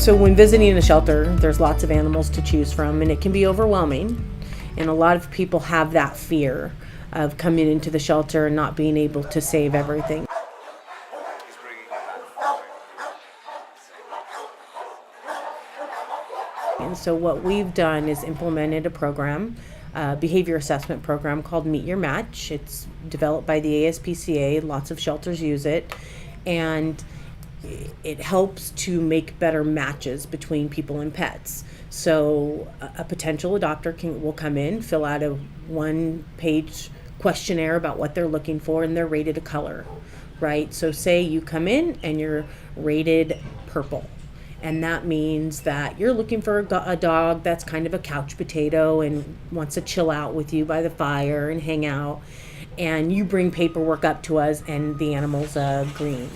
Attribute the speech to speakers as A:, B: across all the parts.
A: So when visiting a shelter, there's lots of animals to choose from, and it can be overwhelming. And a lot of people have that fear of coming into the shelter and not being able to save everything. And so what we've done is implemented a program, behavior assessment program called Meet Your Match. It's developed by the ASPCA. Lots of shelters use it. And it helps to make better matches between people and pets. So a potential adopter will come in, fill out a one-page questionnaire about what they're looking for, and they're rated a color, right? So say you come in and you're rated purple. And that means that you're looking for a dog that's kind of a couch potato and wants to chill out with you by the fire and hang out. And you bring paperwork up to us and the animal's green.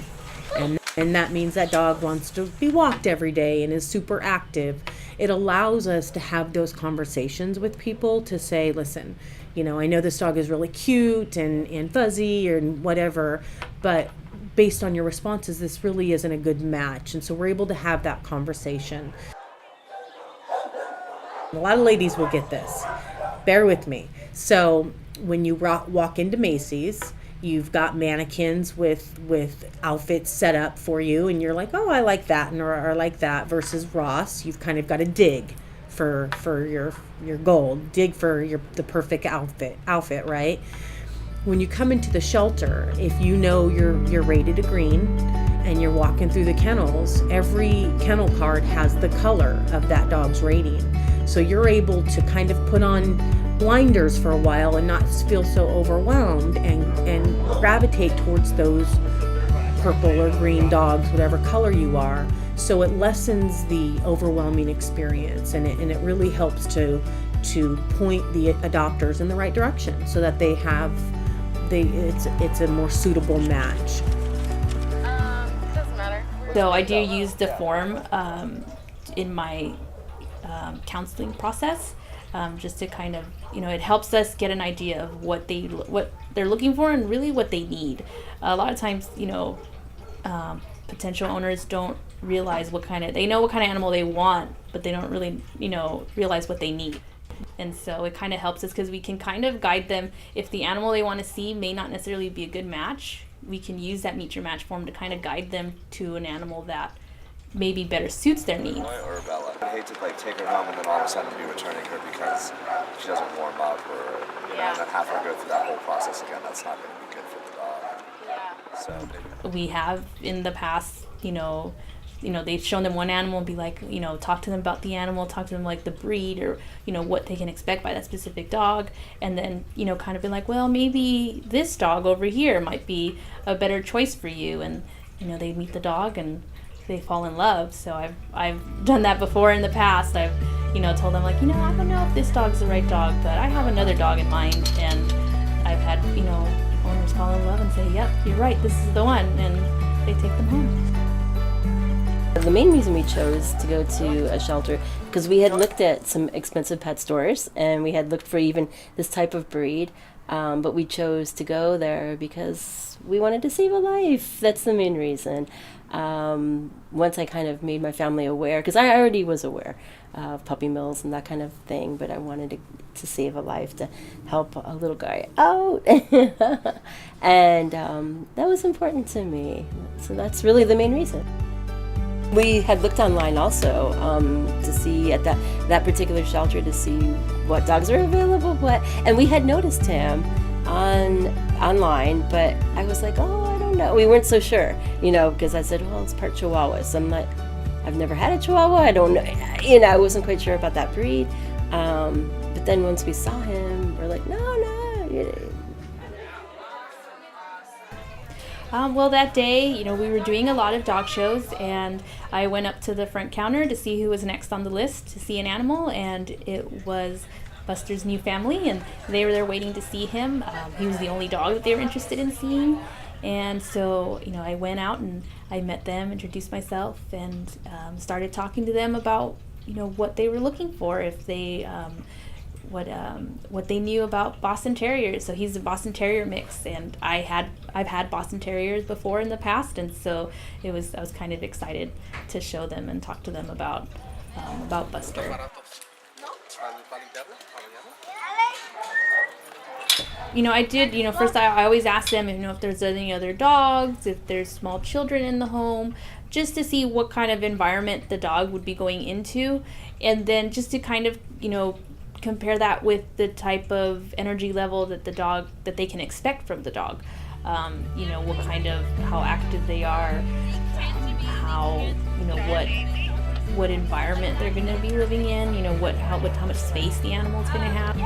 A: And that means that dog wants to be walked every day and is super active. It allows us to have those conversations with people to say, listen, I know this dog is really cute and fuzzy or whatever, but based on your responses, this really isn't a good match. And so we're able to have that conversation. A lot of ladies will get this. Bear with me. So when you walk into Macy's, you've got mannequins with outfits set up for you, and you're like, oh, I like that, or I like that. Versus Ross, you've kind of got to dig for your gold, dig for the perfect outfit, right? When you come into the shelter, if you know you're rated a green and you're walking through the kennels, every kennel card has the color of that dog's rating. So you're able to kind of put on blinders for a while and not feel so overwhelmed and gravitate towards those purple or green dogs, whatever color you are. So it lessens the overwhelming experience, and it really helps to point the adopters in the right direction so that it's a more suitable match.
B: Doesn't matter.
C: So I do use the form in my counseling process, just to kind of, it helps us get an idea of what they're looking for and really what they need. A lot of times, potential owners don't realize they know what kind of animal they want, but they don't really, realize what they need. And so it kind of helps us because we can kind of guide them. If the animal they want to see may not necessarily be a good match, we can use that Meet Your Match form to kind of guide them to an animal that maybe better suits their needs.
D: Or Bella. I'd hate to take her home and then all of a sudden be returning her because she doesn't warm up, or and then have her go through that whole process again. That's not going to be good for the dog.
B: Yeah.
D: So
C: we have in the past, they've shown them one animal and be like, talk to them about the animal, talk to them like the breed or, what they can expect by that specific dog. And then, kind of be like, well, maybe this dog over here might be a better choice for you. And, they meet the dog and they fall in love. So I've done that before in the past. I've, told them like, I don't know if this dog's the right dog, but I have another dog in mind. And I've had, owners fall in love and say, yep, you're right, this is the one. And they take them home.
E: The main reason we chose to go to a shelter, because we had looked at some expensive pet stores and we had looked for even this type of breed, but we chose to go there because we wanted to save a life. That's the main reason. Once I kind of made my family aware, because I already was aware of puppy mills and that kind of thing, but I wanted to save a life, to help a little guy out. And that was important to me. So that's really the main reason. We had looked online also to see at that particular shelter to see what dogs are available, and we had noticed him online, but I was like, oh, I don't know. We weren't so sure, because I said, well, it's part Chihuahua. So I'm like, I've never had a Chihuahua. I don't know. I wasn't quite sure about that breed. But then once we saw him, we're like, no.
C: Well, that day, we were doing a lot of dog shows, and I went up to the front counter to see who was next on the list to see an animal, and it was Buster's new family, and they were there waiting to see him. He was the only dog that they were interested in seeing, and so, I went out and I met them, introduced myself, and started talking to them about, what they were looking for, if they what they knew about Boston Terriers. So he's a Boston Terrier mix, and I've had Boston Terriers before in the past, and so I was kind of excited to show them and talk to them about Buster. I did, first I always ask them, if there's any other dogs, if there's small children in the home, just to see what kind of environment the dog would be going into, and then just to kind of, compare that with the type of energy level that they can expect from the dog. What kind of, how active they are, how, what environment they're going to be living in, how much space the animal's going to have.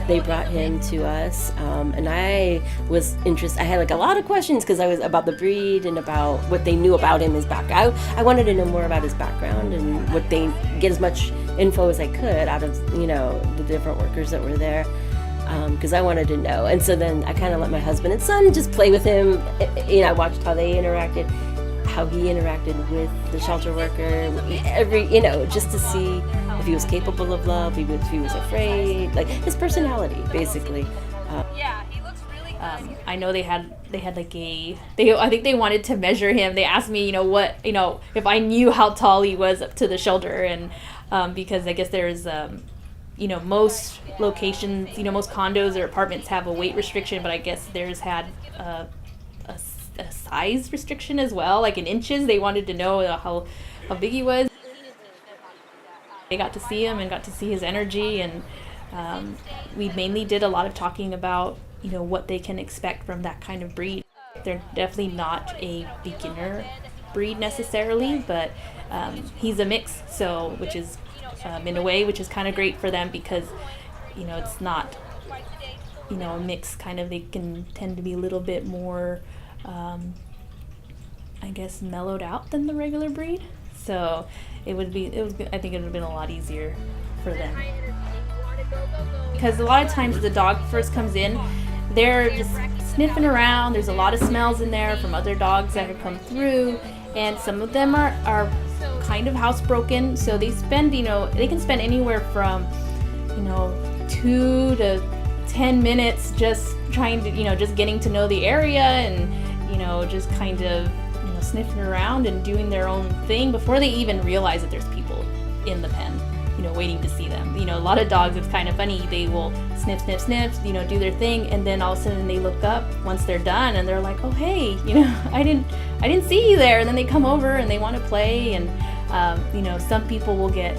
E: They brought him to us, and I was interested. I had like a lot of questions because I was about the breed and about what they knew about him, his background. I wanted to know more about his background and what they get as much info as I could out of the different workers that were there, because I wanted to know. And so then I kind of let my husband and son just play with him. I watched how they interacted, how he interacted with the shelter worker, just to see if he was capable of love, if he was afraid, like his personality, basically.
C: I know they had like I think they wanted to measure him. They asked me, if I knew how tall he was up to the shelter, and because I guess there's most locations, most condos or apartments have a weight restriction, but I guess theirs had a size restriction as well, like in inches. They wanted to know how big he was. They got to see him and got to see his energy, and we mainly did a lot of talking about what they can expect from that kind of breed. They're definitely not a beginner breed necessarily, but he's a mix, so which is in a way which is kind of great for them, because it's not a mix kind of, they can tend to be a little bit more I guess mellowed out than the regular breed, so I think it would have been a lot easier for them, because a lot of times the dog first comes in, they're just sniffing around, there's a lot of smells in there from other dogs that have come through, and some of them are kind of housebroken, so they spend they can spend anywhere from 2 to 10 minutes just trying to just getting to know the area, and just kind of sniffing around and doing their own thing before they even realize that there's people in the pen waiting to see them. A lot of dogs, it's kind of funny, they will sniff, do their thing, and then all of a sudden they look up once they're done and they're like, oh hey, I didn't see you there, and then they come over and they want to play, and some people will get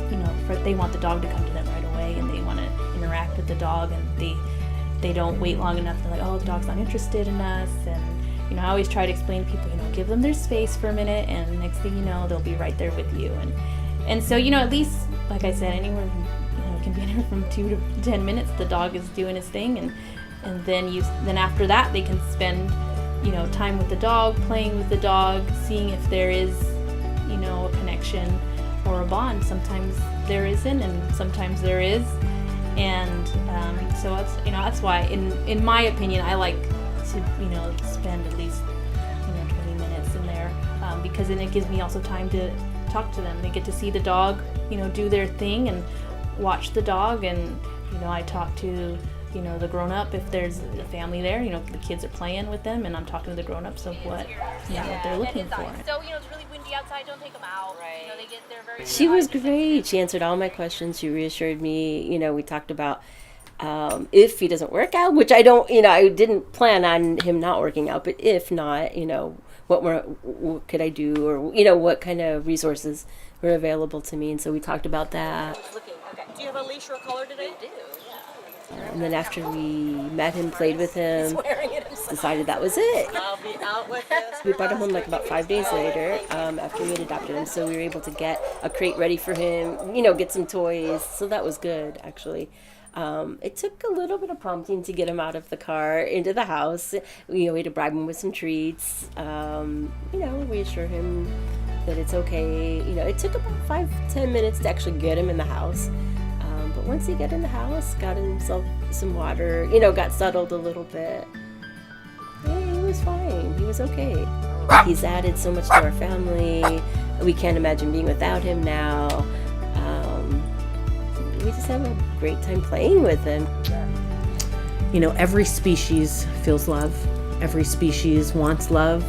C: they want the dog to come to them right away, and they want to interact with the dog, and they don't wait long enough. They're like, oh, the dog's not interested in us, and I always try to explain to people, give them their space for a minute, and next thing you know, they'll be right there with you, and so at least, like I said, anywhere from, it can be anywhere from 2 to 10 minutes. The dog is doing his thing, and then after that they can spend time with the dog, playing with the dog, seeing if there is a connection or a bond. Sometimes there isn't, and sometimes there is, and so that's why in my opinion I like to spend at least 20 minutes in there, because then it gives me also time to talk to them. They get to see the dog do their thing and watch the dog, and I talk to the grown-up if there's a family there. The kids are playing with them, and I'm talking to the grown-ups of what what they're looking for.
B: So it's really windy outside, don't take them out. Right. They're very.
E: She was great. She answered all my questions. She reassured me. We talked about if he doesn't work out, which I don't, I didn't plan on him not working out, but if not, what could I do, or what kind of resources were available to me, and so we talked about that.
B: Okay. Do you have a leash or a collar today? I do.
E: And then after we met him, played with him, decided that was it.
B: I'll be out with this.
E: We brought him home like about 5 days later, after we had adopted him, so we were able to get a crate ready for him, get some toys, so that was good, actually. It took a little bit of prompting to get him out of the car into the house. We had to bribe him with some treats, reassure him that it's okay. It took about 5-10 minutes to actually get him in the house. But once he got in the house, got himself some water, got settled a little bit, he was fine. He was okay. He's added so much to our family. We can't imagine being without him now. we just have a great time playing with them.
A: You know, every species feels love. Every species wants love.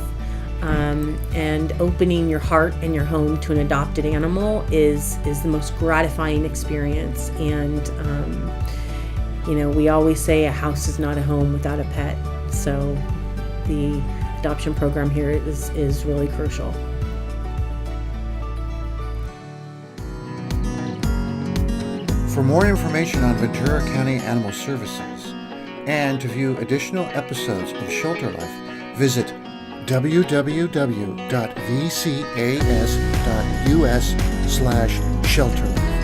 A: And opening your heart and your home to an adopted animal is the most gratifying experience. And, you know, we always say a house is not a home without a pet. So the adoption program here is really crucial.
F: For more information on Ventura County Animal Services and to view additional episodes of Shelter Life, visit www.vcas.us/shelterlife.